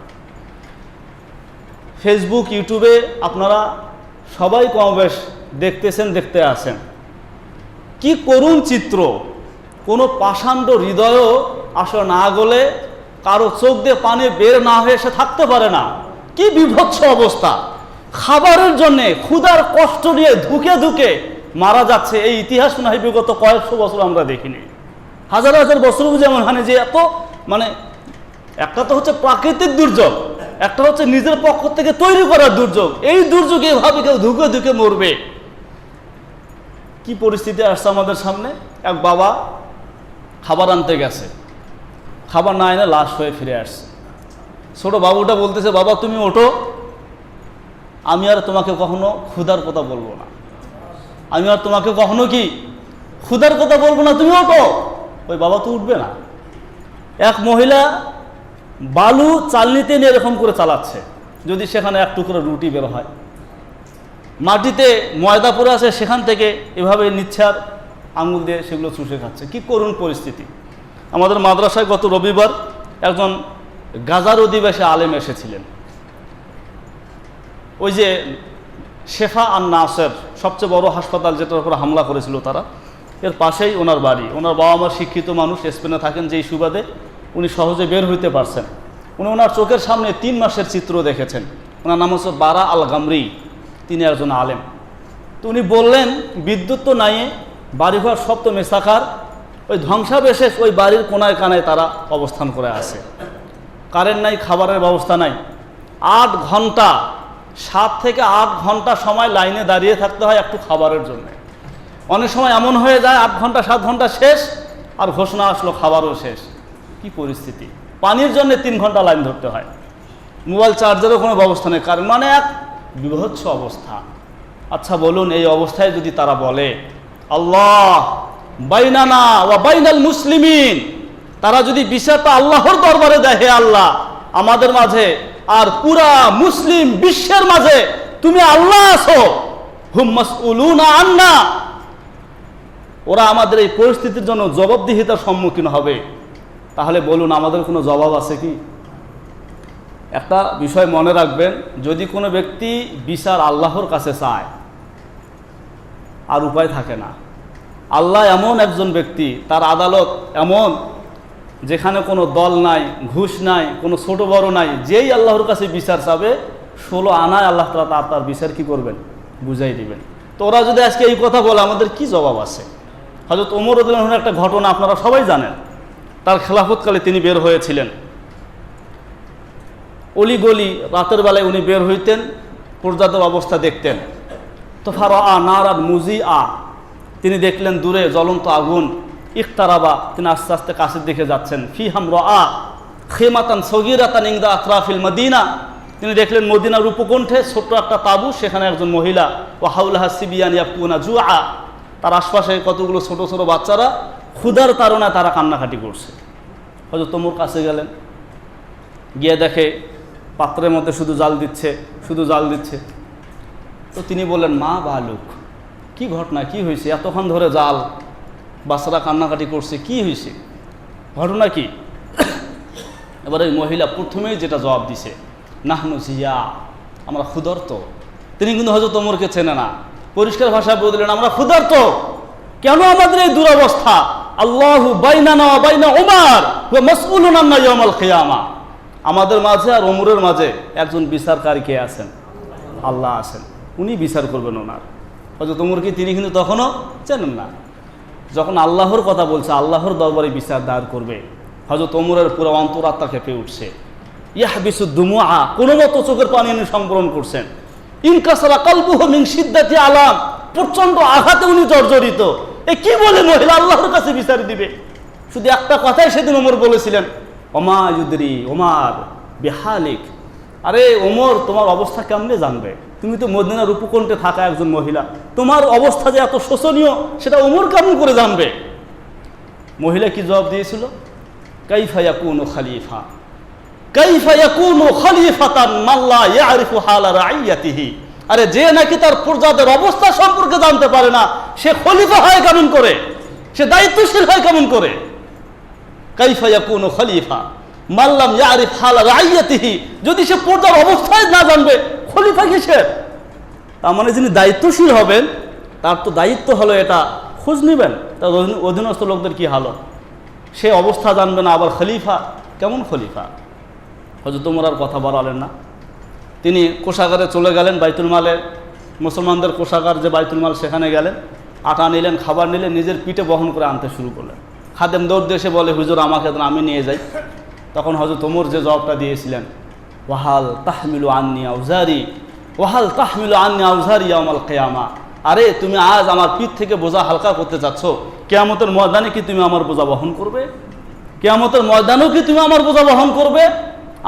ফেসবুক, ইউটিউবে আপনারা সবাই কমবেশ দেখতেছেন, দেখতে আছেন, কি করুণ চিত্র। কোনো পাষাণ্ড হৃদয়ও আসলে না গলে, কারো চোখ দিয়ে পানি বের না হয়ে সে থাকতে পারে না। কি বিভৎস অবস্থা! খাবারের জন্যে ক্ষুধার কষ্ট নিয়ে ধুকে ধুকে মারা যাচ্ছে। এই ইতিহাস মনে হয় বিগত কয়েকশো বছর আমরা দেখিনি, হাজার হাজার বছর যেমন হানি যে এত, মানে একটা তো হচ্ছে প্রাকৃতিক দুর্যোগ, একটা হচ্ছে নিজের পক্ষ থেকে তৈরি করা দুর্যোগ। এই দুর্যোগে এভাবে কেউ ধুকে ধুকে মরবে, কি পরিস্থিতি আসছে আমাদের সামনে। এক বাবা খাবার আনতে গেছে, খাবার না এনে লাশ হয়ে ফিরে আসছে। ছোট বাবুটা বলতেছে, বাবা তুমি ওঠো, আমি আর তোমাকে কখনো ক্ষুধার কথা বলবো না, আমি আর তোমাকে কখনো কি ক্ষুধার কথা বলবো না, তুমি ওঠো। ওই বাবা তো উঠবে না। এক মহিলা বালু চালনিতে নিয়ে এরকম করে চালাচ্ছে, যদি সেখানে এক টুকরো রুটি বের হয়। মাটিতে ময়দা পড়ে আছে, সেখান থেকে এভাবে নিচ্ছে আর আঙুল দিয়ে সেগুলো চুষে খাচ্ছে। কি করুণ পরিস্থিতি। আমাদের মাদ্রাসায় গত রবিবার একজন গাজার অধিবাসী আলেম এসেছিলেন। ওই যে শেফা আর নাসের সবচেয়ে বড় হাসপাতাল, যেটার উপর হামলা করেছিল তারা, এর পাশেই ওনার বাড়ি। ওনার বাবা মা শিক্ষিত মানুষ, স্পেনে থাকেন, যেই সুবাদে উনি সহজে বের হইতে পারছেন। উনি ওনার চোখের সামনে 3 মাসের চিত্র দেখেছেন। ওনার নাম হচ্ছে বারা আল গামরি, তিনি একজন আলেম। তো উনি বললেন, বিদ্যুৎ তো নাই, বাড়িঘর সব তো মেসাকার, ওই ধ্বংসাবশেষ ওই বাড়ির কোনায় কানায় তারা অবস্থান করে আছে। কারেন্ট নাই, খাবারের ব্যবস্থা নাই। 8 ঘন্টা, 7 থেকে 8 ঘন্টা সময় লাইনে দাঁড়িয়ে থাকতে হয় একটু খাবারের জন্য। অনেক সময় এমন হয়ে যায় 8 ঘন্টা 7 ঘন্টা শেষ, আর ঘোষণা আসলো খাবারও শেষ। কি পরিস্থিতি! পানির জন্য 3 ঘন্টা লাইন ধরতে হয়। মোবাইল চার্জারও কোনো ব্যবস্থা নেই, কারণ মানে এক বিভৎস অবস্থা। আচ্ছা বলুন, এই অবস্থায় যদি তারা বলে আল্লাহ বাইনানা ওয়া বাইনাল মুসলিমিন, তারা যদি বিচারটা আল্লাহর দরবারে দেয়, হে আল্লাহ আমাদের মাঝে আর পুরা মুসলিম বিশ্বের মাঝে তুমি আল্লাহ আছো, হুম মাসউলুনা আন্না, ওরা আমাদের এই পরিস্থিতির জন্য জবাবদিহিতার সম্মুখীন হবে, তাহলে বলুন আমাদের কোনো জবাব আছে কি? একটা বিষয় মনে রাখবেন, যদি কোনো ব্যক্তি বিচার আল্লাহর কাছে চায়, আর উপায় থাকে না। আল্লাহ এমন একজন ব্যক্তি, তার আদালত এমন, যেখানে কোনো দল নাই, ঘুষ নাই, কোনো ছোট বড় নাই। যেই আল্লাহর কাছে বিচার চাবে, 16 আনায় আল্লাহ তাআলা তার বিচার কি করবেন? বুঝাই দিবেন। তো ওরা যদি আজকে এই কথা বলে, আমাদের কি জবাব আছে? হযরত ওমর রাদিয়াল্লাহু আনহুর একটা ঘটনা আপনারা সবাই জানেন। তার খেলাফতকালে তিনি বের হয়েছিলেন, অলিগলি রাতের বেলায় উনি বের হইতেন, পর্যাপ্ত অবস্থা দেখতেন। তো ফারা নারাদ মুজি তিনি দেখলেন দূরে জ্বলন্ত আগুন। ইখতারাবা, তিনি আস্তে আস্তে কাছের দিকে যাচ্ছেন। ফিহাম রা খেমাতান সগীরাতান ইনদা আতরাফিল মদিনা, তিনি দেখলেন মদিনার উপকণ্ঠে ছোট্ট একটা তাঁবু, সেখানে একজন মহিলা। ওয়া হাওলাহা সিবিয়ান ইয়াবকুনা জুআ, তার আশপাশে কতগুলো ছোট ছোট বাচ্চারা ক্ষুধার তাড়নায় তারা কান্নাকাটি করছে। হযরত ওমর কাছে গেলেন, গিয়ে দেখে পাত্রের মধ্যে শুধু জাল দিচ্ছে, শুধু জাল দিচ্ছে। তো তিনি বললেন, মা বালুক, কি ঘটনা, কি হয়েছে? এতক্ষণ ধরে জাল, বাচ্চারা কান্নাকাটি করছে, কি হয়েছে, ঘটনা কি? এবার ওই মহিলা প্রথমেই যেটা জবাব দিছে, নাহনু জিয়া, আমরা ক্ষুধার্ত। তিনি কিন্তু হযরত ওমরকে চেনে না, পরিষ্কার ভাষায় বলে দিলেন, আমরা ক্ষুধার্ত। কেন আমাদের এই দুরবস্থা? আল্লাহু বাইনানা ওয়া বাইনা উমর ওয়া মাসউলুন আন্না ইয়াউমাল কিয়ামা। আমাদের মাঝে আর ওমরের মাঝে একজন বিচারকারী কে আছেন? আল্লাহ আছেন, উনি বিচার করবেন ওনার। হযরত ওমরকে তিনি কিন্তু তখনও চেনেন না। যখন আল্লাহর কথা বলছে, আল্লাহর দরবারে বিচার দায়ের করবে, হযরত ওমরের পুরো অন্তরাত্মা কেঁপে উঠছে। ইয়াহবিসু দুমুআ, কোনো মতো চোখের পানি উনি সংবরণ করছেন। ইনকাসারা কালবুহু মিন শিদ্দাতি আলাম, প্রচন্ড আঘাতে উনি জর্জরিত। এ কি বলে মহিলা আল্লাহর কাছে বিচার দিবে? শুধু একটা কথাই সেদিন ওমর বলেছিলেন, ওমা ইউদরি ওমর বিহালিক, আরে ওমর তোমার অবস্থা কেমনে জানবে? তুমি তো মদিনার উপকণ্ঠে থাকা একজন মহিলা, তোমার অবস্থা যে এত শোচনীয় সেটা ওমর কেমন করে জানবে? মহিলা কি জবাব দিয়েছিল? কাইফা ইয়াকুনু খলিফা, কাইফা ইয়াকুনু খলিফাতান মান লা ইয়ারিফু হালা রাইয়াতিহি। আরে যে নাকি তার প্রজাদের অবস্থা সম্পর্কে জানতে পারে না, সে খলিফা হয় কেমন করে? সে দায়িত্বশীল হয় কেমন করে? কাইফা ইয়াকুনু খলিফা মান লাম ইয়ারিফ হালা রাইয়াতিহি, যদি সে প্রজার অবস্থায় না জানবে খলিফা কিসের? তার মানে যিনি দায়িত্বশীল হবেন তার তো দায়িত্ব হলো এটা খোঁজ নেবেন তার অধীনস্থ লোকদের কি হালত। সে অবস্থা জানবে না, আবার খলিফা কেমন খলিফা? হযরত ওমর আর কথা বাড়ালেন না, তিনি কোষাগারে চলে গেলেন। বাইতুল মালে, মুসলমানদের কোষাগার যে বাইতুল মাল, সেখানে গেলেন। আটা নিলেন, খাবার নিলেন, নিজের পিঠে বহন করে আনতে শুরু করলেন। খাদেম দৌড় দিয়ে এসে বলে, হুজুর আমাকে দেন, আমি নিয়ে যাই। তখন হযরত ওমর যে জবাবটা দিয়েছিলেন, ওয়াহাল তাহমিলু আন্নি আউজারি, ওয়াহাল তাহমিলু আন্নি আউজারি ইয়াউমাল কিয়ামা। আরে তুমি আজ আমার পিঠ থেকে বোঝা হালকা করতে চাচ্ছ, কিয়ামতের ময়দানে কি তুমি আমার বোঝা বহন করবে? কিয়ামতের ময়দানেও কি তুমি আমার বোঝা বহন করবে?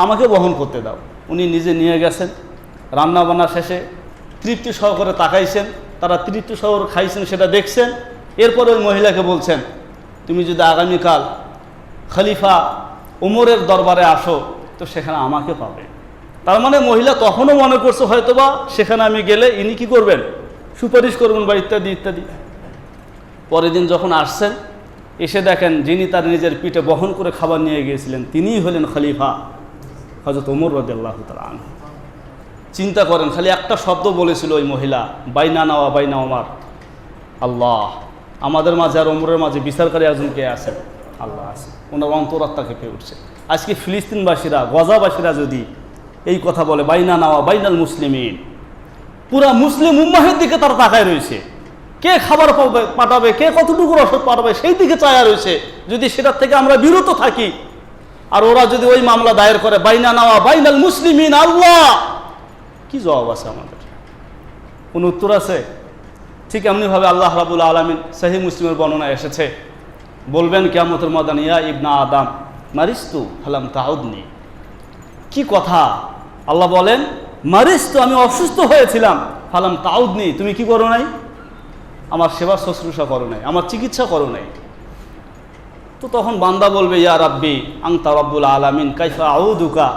আমাকে বহন করতে দাও। উনি নিজে নিয়ে গেছেন। রান্না বান্না শেষে তৃপ্তি সহকারে তাকাইছেন, তারা তৃপ্তি সহকারে খাইছেন, সেটা দেখছেন। এরপরে ওই মহিলাকে বলছেন, তুমি যদি আগামীকাল খলিফা ওমরের দরবারে আসো তো সেখানে আমাকে পাবে। তার মানে মহিলা তখনও মনে করছে হয়তোবা সেখানে আমি গেলে ইনি কি করবেন, সুপারিশ করবেন বা ইত্যাদি ইত্যাদি। পরের দিন যখন আসছেন, এসে দেখেন যিনি তার নিজের পিঠে বহন করে খাবার নিয়ে গিয়েছিলেন তিনিই হলেন খলিফা হযরত ওমর রাদিয়াল্লাহু তাআলা আনহু। চিন্তা করেন, খালি একটা শব্দ বলেছিল ওই মহিলা, বাইনানা ওয়া বাইনা ওমর, আল্লাহ। আমাদের মাঝে আর ওমরের মাঝে বিচারকারী একজন কে আছেন? আল্লাহ আছে। ওনার অন্তরাত্মা কেঁপে উঠছে। আজকে ফিলিস্তিনবাসীরা, গজাবাসীরা যদি এই কথা বলে, বাইনানা ওয়া বাইনাল মুসলিমিন, পুরা মুসলিম উম্মাহের দিকে তারা তাকায় রয়েছে। কে খাবার পাঠাবে, কে কতটুকু রসদ পাঠাবে, সেই দিকে চায়া রয়েছে। যদি সেটার থেকে আমরা বিরত থাকি, আর ওরা যদি ওই মামলা দায়ের করে, বাইনানা ওয়া বাইনাল মুসলিমিন, আল্লাহ, কি জবাব আছে আমাদের? কোন উত্তর আছে? ঠিক এমনিভাবে আল্লাহ রাব্বুল আলামিন সহিহ মুসলিমের বর্ণনায় এসেছে, বলবেন কিয়ামতের ময়দানে, ইয়া ইবনা আদম মারিস্তু ফালাম তাউদনি। কি কথা! আল্লাহ বলেন, মারিস্তু, আমি অসুস্থ হয়েছিলাম, ফালাম তাউদনি, তুমি কি করো নাই? আমার সেবা শুশ্রূষা করো নাই, আমার চিকিৎসা করো নাই। তো তখন বান্দা বলবে, ইয়া রাব্বি আনতা রাব্বুল আলামিন কাইফা আউদুকা,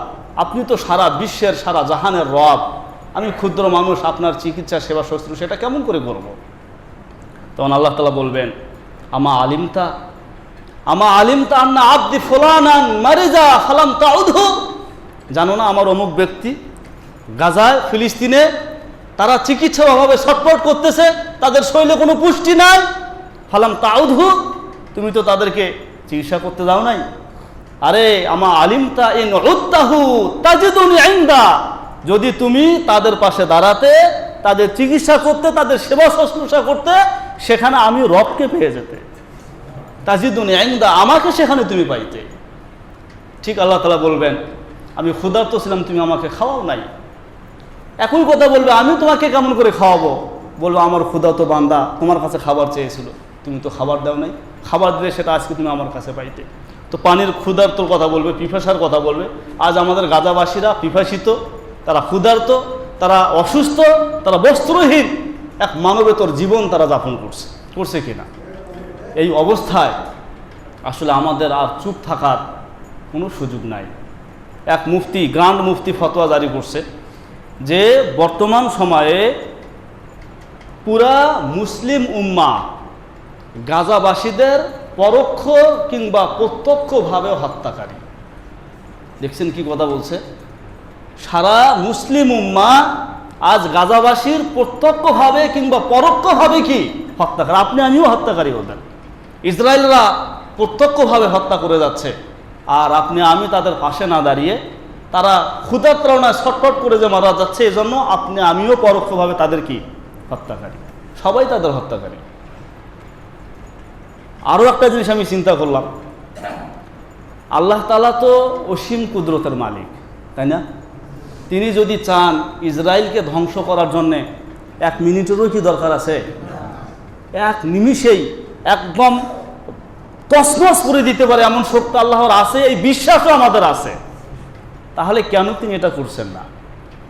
আপনি তো সারা বিশ্বের, সারা জাহানের রব, আমি ক্ষুদ্র মানুষ, আপনার চিকিৎসা সেবা শুশ্রূষা এটা কেমন করে করব? তখন আল্লাহ তাআলা বলবেন, আমা আলিমতা আন্না আব্দি ফুলানান মারিজা ফালাম তাউদহু, জানো না আমার অমুক ব্যক্তি গাজায়, ফিলিস্তিনে তারা চিকিৎসার অভাবে ছটফট করতেছে, তাদের শরীরে কোনো পুষ্টি নাই, ফালাম তাউদহু, তুমি তো তাদেরকে চিকিৎসা করতে দাও নাই। আরে আমা আলিমতা ইন উদ্দাহু তাজিদুনি ইনদা, যদি তুমি তাদের পাশে দাঁড়াতে, তাদের চিকিৎসা করতে, তাদের সেবা শুশ্রূষা করতে, সেখানে আমি রবকে পেয়ে যেতে। তাজিদুনি ইনদা, আমাকে সেখানে তুমি পাইতে। ঠিক আল্লাহ তাআলা বলবেন, আমি ক্ষুধার্ত ছিলাম, তুমি আমাকে খাওয়াও নাই। একই কথা বলবে, আমি তোমাকে কেমন করে খাওয়াবো? বলবো, আমার ক্ষুধার্ত বান্দা তোমার কাছে খাবার চেয়েছিল, তুমি তো খাবার দাও নাই, খাবার দিলে সেটা আজকে তুমি আমার কাছে পাইতে। তো পানির ক্ষুধার্তর কথা বলবে, পিপাসার কথা বলবে। আজ আমাদের গাজাবাসীরা পিপাসিত, তারা ক্ষুধার্ত, তারা অসুস্থ, তারা বস্ত্রহীন এক মানবেতর জীবন তারা যাপন করছে কিনা? এই অবস্থায় আসলে আমাদের আর চুপ থাকার কোনো সুযোগ নাই। এক মুফতি, গ্র্যান্ড মুফতি ফতোয়া জারি করছে যে বর্তমান সময়ে পুরা মুসলিম উম্মা গাজাবাসীদের পরোক্ষ কিংবা প্রত্যক্ষভাবে হত্যাকারী। দেখছেন কি কথা বলছে? সারা মুসলিম উম্মা আজ গাজাবাসীর প্রত্যক্ষভাবে কিংবা পরোক্ষভাবে কি হত্যাকারী। আপনি আমিও হত্যাকারী হতেন। ইসরায়েলরা প্রত্যক্ষভাবে হত্যা করে যাচ্ছে, আর আপনি আমি তাদের পাশে না দাঁড়িয়ে তারা ক্ষুধার তাড়নায় ছটফট করে যে মারা যাচ্ছে, এজন্য আপনি আমিও পরোক্ষভাবে তাদের কি হত্যাকারী, সবাই তাদের হত্যাকারী। আরও একটা জিনিস আমি চিন্তা করলাম, আল্লাহ তাআলা তো অসীম কুদরতের মালিক, তাই না? তিনি যদি চান ইসরায়েলকে ধ্বংস করার জন্যে 1 মিনিটেরও কি দরকার আছে? 1 নিমিষেই একদম তছনছ করে দিতে পারে এমন শক্তি আল্লাহর আছে, এই বিশ্বাসও আমাদের আছে। তাহলে কেন তিনি এটা করছেন না?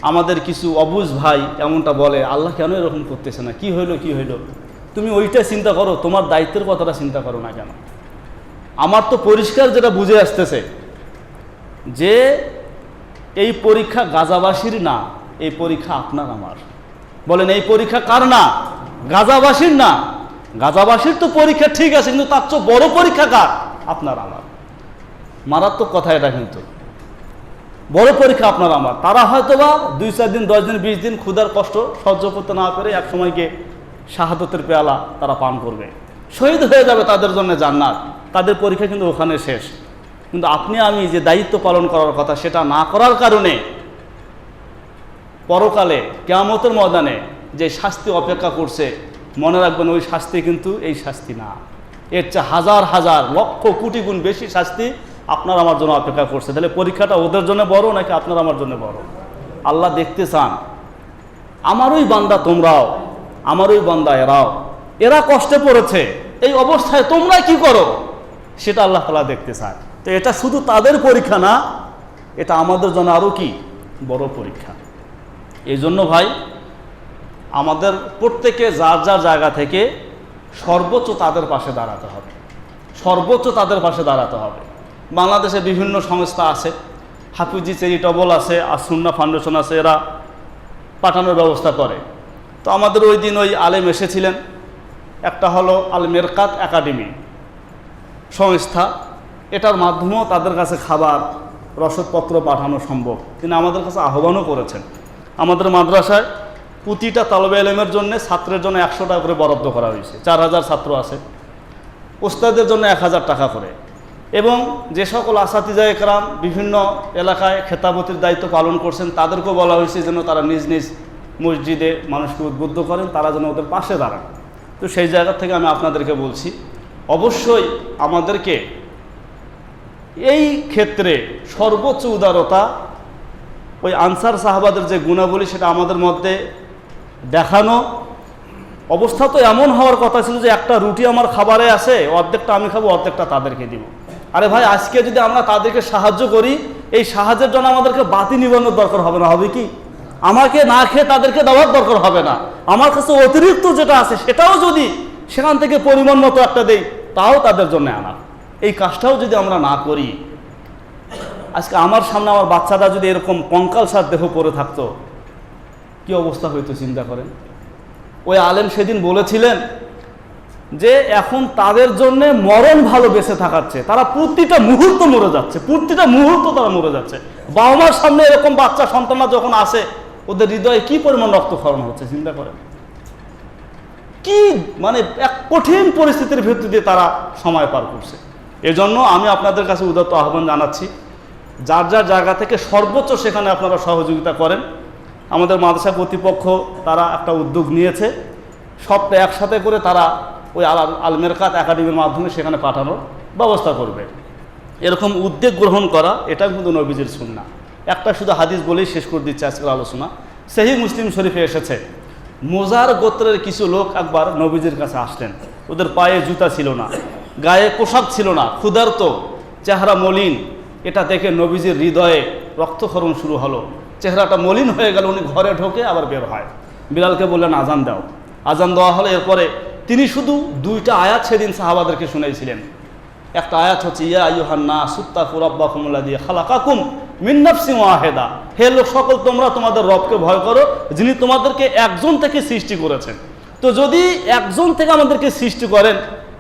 আমাদের কিছু অবুঝ ভাই এমনটা বলে, আল্লাহ কেন এরকম করতেছে না, কি হইলো কি হইলো? তুমি ওইটা চিন্তা করো, তোমার দায়িত্বের কথাটা চিন্তা করো না কেন? আমার তো পরিষ্কার যেটা বুঝে আসতেছে যে এই পরীক্ষা গাজাবাসীর না, এই পরীক্ষা আপনার আমার। বলেন এই পরীক্ষা কার না? গাজাবাসীর না। গাজাবাসীর তো পরীক্ষা ঠিক আছে, কিন্তু তার চেয়ে বড় পরীক্ষা কার? আপনার আমার। মারাত্মক কথা এটা, কিন্তু বড় পরীক্ষা আপনার আমার। তারা হয়তো বা 2-4 দিন 10 দিন 20 দিন ক্ষুধার কষ্ট সহ্য করতে না পেরে এক সময়কে শাহাদতের পেয়ালা তারা পান করবে, শহীদ হয়ে যাবে, তাদের জন্য জান্নাত। তাদের পরীক্ষা কিন্তু ওখানে শেষ। কিন্তু আপনি আমি যে দায়িত্ব পালন করার কথা সেটা না করার কারণে পরকালে কিয়ামতের ময়দানে যে শাস্তি অপেক্ষা করছে, মনে রাখবেন ওই শাস্তি কিন্তু এই শাস্তি না, এর চেয়ে হাজার হাজার লক্ষ কোটি গুণ বেশি শাস্তি আপনার আমার জন্য অপেক্ষা করছে। তাহলে পরীক্ষাটা ওদের জন্য বড় নাকি আপনার আমার জন্য বড়? আল্লাহ দেখতে চান আমারই বান্দা তোমরাও, আমারই বান্দা এরাও, এরা কষ্টে পড়েছে, এই অবস্থায় তোমরা কি করো সেটা আল্লাহ তাআলা দেখতে চায়। তো এটা শুধু তাদের পরীক্ষা না, এটা আমাদের জন্য আরও কি বড় পরীক্ষা। এই জন্য ভাই আমাদের প্রত্যেকে যার যার জায়গা থেকে সর্বোচ্চ তাদের পাশে দাঁড়াতে হবে, সর্বোচ্চ তাদের পাশে দাঁড়াতে হবে। বাংলাদেশে বিভিন্ন সংস্থা আছে, হাফিজি চ্যারিটেবল আছে, আর সুন্নাহ ফাউন্ডেশন আছে, এরা পাঠানোর ব্যবস্থা করে। তো আমাদের ওই দিন ওই আলেম এসেছিলেন, একটা হলো আল মেরকাত একাডেমি সংস্থা, এটার মাধ্যমেও তাদের কাছে খাবার রসদপত্র পাঠানো সম্ভব। তিনি আমাদের কাছে আহ্বানও করেছেন। আমাদের মাদ্রাসায় প্রতিটা তালেবে ইলমের জন্য ছাত্রের জন্য 100 টাকা করে বরাদ্দ করা হয়েছে। 4000 ছাত্র আছে, ওস্তাদের জন্য 1000 টাকা করে। এবং যে সকল আসাতিজা একরাম বিভিন্ন এলাকায় খেতাবতির দায়িত্ব পালন করছেন, তাদেরকেও বলা হয়েছে যেন তারা নিজ নিজ মসজিদে মানুষকে উদ্বুদ্ধ করেন, তারা যেন ওদের পাশে দাঁড়ান। তো সেই জায়গা থেকে আমি আপনাদেরকে বলছি, অবশ্যই আমাদেরকে এই ক্ষেত্রে সর্বোচ্চ উদারতা, ওই আনসার সাহাবাদের যে গুণাবলী সেটা আমাদের মধ্যে দেখানো। অবস্থা তো এমন হওয়ার কথা ছিল যে একটা রুটি আমার খাবারে আছে, অর্ধেকটা আমি খাবো, অর্ধেকটা তাদেরকে দিব। আরে ভাই, আজকে যদি আমরা তাদেরকে সাহায্য করি, এই সাহায্যের জন্য আমাদেরকে বাতি নিবানোর দরকার হবে না? হবে কি? আমাকে না খেয়ে তাদেরকে দেওয়ার দরকার হবে না। আমার কাছে অতিরিক্ত যেটা আছে সেটাও যদি সেখান থেকে পরিমাণ মতো একটা দেই, তাও তাদের জন্য আনা। এই কাজটাও যদি আমরা না করি, আজকে আমার সামনে আমার বাচ্চাটা যদি এরকম কঙ্কালসার দেহ পড়ে থাকতো, কি অবস্থা হইতো চিন্তা করেন। ওই আলেম সেদিন বলেছিলেন যে এখন তাদের জন্যে মরণ ভালো বেঁচে থাকাচ্ছে, তারা প্রতিটা মুহূর্ত মরে যাচ্ছে, প্রতিটা মুহূর্ত তারা মরে যাচ্ছে। বাবা মার সামনে এরকম বাচ্চা সন্তানরা যখন আসে, ওদের হৃদয়ে কি পরিমাণ রক্তক্ষরণ হচ্ছে চিন্তা করেন। কি মানে এক কঠিন পরিস্থিতির ভিত্তি দিয়ে তারা সময় পার করছে। এজন্য আমি আপনাদের কাছে উদাত্ত আহ্বান জানাচ্ছি, যার যার জায়গা থেকে সর্বোচ্চ সেখানে আপনারা সহযোগিতা করেন। আমাদের মাদ্রাসা কর্তৃপক্ষ তারা একটা উদ্যোগ নিয়েছে, সবটা একসাথে করে তারা ওই আল মেরকাত একাডেমির মাধ্যমে সেখানে পাঠানোর ব্যবস্থা করবে। এরকম উদ্যোগ গ্রহণ করা এটা কিন্তু নবীজির সুন্নাহ। একটা শুধু হাদিস বলেই শেষ করে দিচ্ছে আজকের আলোচনা। সহিহ মুসলিম শরীফে এসেছে, মুজার গোত্রের কিছু লোক একবার নবীজির কাছে আসলেন। ওদের পায়ে জুতা ছিল না, গায়ে পোশাক ছিল না, ক্ষুধার্ত, চেহারা মলিন। এটা দেখে নবীজির হৃদয়ে রক্তক্ষরণ শুরু হলো, চেহারাটা মলিন হয়ে গেল। উনি ঘরে ঢোকে আবার বের হয়। বিলালকে বললেন আজান দাও। আজান দেওয়া হলো। এরপরে তিনি শুধু 2টা আয়াত সেদিন সাহাবাদেরকে শুনাইছিলেন। একটা আয়াত হচ্ছে ইয়া আইয়ুহান নাস ইত্তাকু রাব্বাকুমুল্লাযী খালাকাকুম মিন নাফসিন ওয়াহিদা, হে লোক সকল তোমরা তোমাদের রবকে ভয় করো, যিনি তোমাদেরকে একজন থেকে সৃষ্টি করেছেন। তো যদি একজন থেকে আমাদেরকে সৃষ্টি করেন,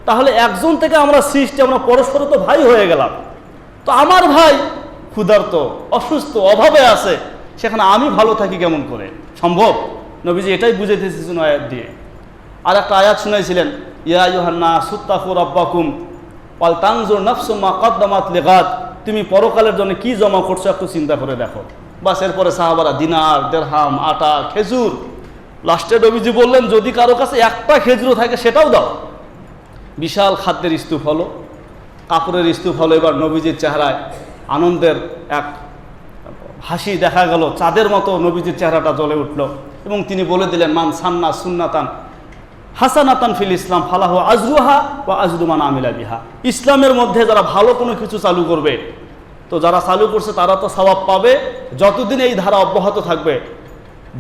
তাহলে একজন থেকে আমরা সৃষ্টি, আমরা পরস্পর তো ভাই হয়ে গেলাম। তো আমার ভাই ক্ষুধার্ত, অসুস্থ, অভাবে আছে, সেখানে আমি ভালো থাকি কেমন করে? সম্ভব? নবীজি এটাই বুঝাইতেছেন আয়াত দিয়ে। আর একটা আয়াত শুনাইছিলেন, ইয়া আইয়ুহান নাসু তাকু রাব্বাকুম ওয়াল তানজুর নাফসুম মা কদ্দামাত লিগাদ, তুমি পরকালের জন্য কি জমা করছো একটু চিন্তা করে দেখো। বাস এরপরে সাহাবারা দিনার, দিরহাম, আটা, খেজুর। লাস্টে নবীজি বললেন যদি কারো কাছে একটা খেজুরও থাকে সেটাও দাও। বিশাল খাদ্যের স্তূপ হলো, কাপড়ের স্তূপ হলো। এবার নবীজির চেহারায় আনন্দের এক হাসি দেখা গেল, চাঁদের মতো নবীজির চেহারাটা জ্বলে উঠল এবং তিনি বলে দিলেন মান সান্না সুন্নাতান হাসানাতান ফিল ইসলাম ফালাহু আজরুহা ওয়া আজরু মান আমিলা বিহা। ইসলামের মধ্যে যারা ভালো কোনো কিছু চালু করবে, তো যারা চালু করছে তারা তো সওয়াব পাবে, যতদিন এই ধারা অব্যাহত থাকবে,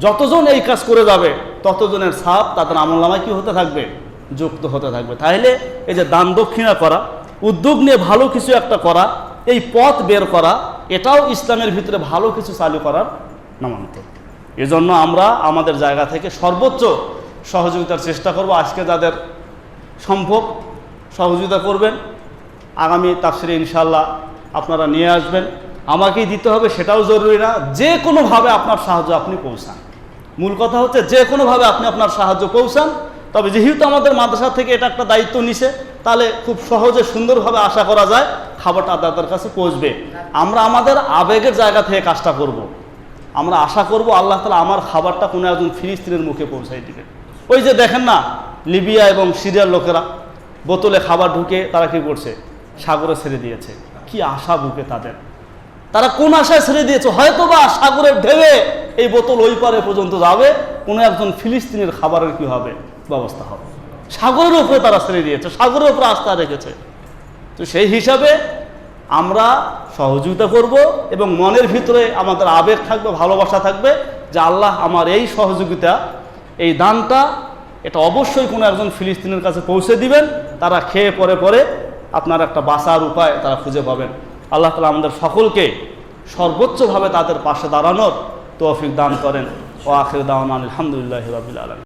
যতজন এই কাজ করে যাবে ততজনের ছাপ তাদের আমলনামায় কি হতে থাকবে, যুক্ত হতে থাকবে। তাহলে এই যে দান দক্ষিণা করা, উদ্যোগ নিয়ে ভালো কিছু একটা করা, এই পথ বের করা, এটাও ইসলামের ভিতরে ভালো কিছু চালু করার নামান্তর। এজন্য আমরা আমাদের জায়গা থেকে সর্বোচ্চ সহযোগিতার চেষ্টা করব। আজকে যাদের সম্ভব সহযোগিতা করবেন, আগামী তাফসিরে ইনশাআল্লাহ আপনারা নিয়ে আসবেন। আমাকেই দিতে হবে সেটাও জরুরি না, যে কোনোভাবে আপনার সাহায্য আপনি পৌঁছান। মূল কথা হচ্ছে যে কোনোভাবে আপনি আপনার সাহায্য পৌঁছান। তবে যেহেতু আমাদের মাদ্রাসা থেকে এটা একটা দায়িত্ব নিছে, তাহলে খুব সহজে সুন্দরভাবে আশা করা যায় খাবারটা আদাতার কাছে পৌঁছবে। আমরা আমাদের আবেগের জায়গা থেকে কাজটা করব। আমরা আশা করব আল্লাহ তাআলা আমার খাবারটা কোনো একজন ফিলিস্তিনের মুখে পৌঁছাই দিবে। ওই যে দেখেন না, লিবিয়া এবং সিরিয়ার লোকেরা বোতলে খাবার ঢুকে তারা কি করছে, সাগরে ছেড়ে দিয়েছে। কি আশা বুকে তাদের, তারা কোন আশায় ছেড়ে দিয়েছে? হয়তোবা সাগরের ঢেউয়ে এই বোতল ওই পারে পর্যন্ত যাবে, কোনো একজন ফিলিস্তিনের খাবারের কি হবে, ব্যবস্থা হবে। সাগরের উপরে তারা ছেড়ে দিয়েছে, সাগরের উপরে আস্থা রেখেছে। তো সেই হিসাবে আমরা সহযোগিতা করব এবং মনের ভিতরে আমাদের আবেগ থাকবে, ভালোবাসা থাকবে যে আল্লাহ আমার এই সহযোগিতা, এই দানটা, এটা অবশ্যই কোনো একজন ফিলিস্তিনের কাছে পৌঁছে দিবেন। তারা খেয়ে পরে পরে আপনার একটা বাঁচার উপায় তারা খুঁজে পাবেন। আল্লাহ তাআলা আমাদের সকলকে সর্বোচ্চভাবে তাদের পাশে দাঁড়ানোর তৌফিক দান করেন। ওয়া আখিরু দাওয়ানা আলহামদুলিল্লাহি রাব্বিল আলামিন।